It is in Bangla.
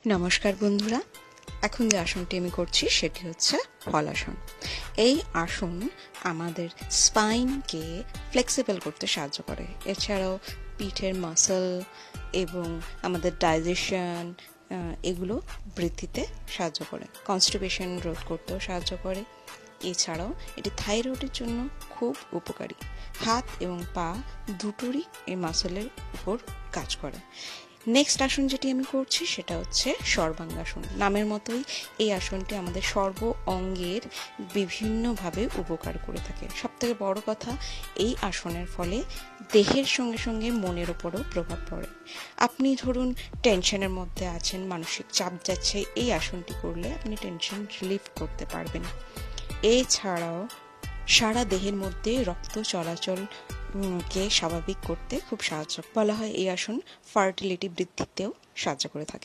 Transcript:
নমস্কার বন্ধুরা, এখন যে আসনটি আমি করছি সেটি হচ্ছে হলাসন। এই আসন আমাদের স্পাইনকে ফ্লেক্সিবল করতে সাহায্য করে। এছাড়াও পিঠের মাসল এবং আমাদের ডাইজেশন এগুলো বৃদ্ধিতে সাহায্য করে, কনস্টিপেশন রোধ করতেও সাহায্য করে। এছাড়াও এটি থাইরয়েডের জন্য খুব উপকারী। হাত এবং পা দুটোরই এই মাসলের উপর কাজ করে। নেক্সট আসন যেটি আমি করছি সেটা হচ্ছে সর্বাঙ্গাসন। নামের মতোই এই আসনটি আমাদের সর্ব অঙ্গের বিভিন্নভাবে উপকার করে থাকে। সবথেকে বড় কথা, এই আসনের ফলে দেহের সঙ্গে সঙ্গে মনের ওপরও প্রভাব পড়ে। আপনি ধরুন টেনশনের মধ্যে আছেন, মানসিক চাপ যাচ্ছে, এই আসনটি করলে আপনি টেনশন রিলিফ করতে পারবেন। এছাড়াও সারা দেহের মধ্যে রক্ত চলাচল কে স্বাভাবিক করতে খুব সাহায্য বলা হয়। এই আসন ফার্টিলিটি বৃদ্ধিতেও সাহায্য করে থাকে।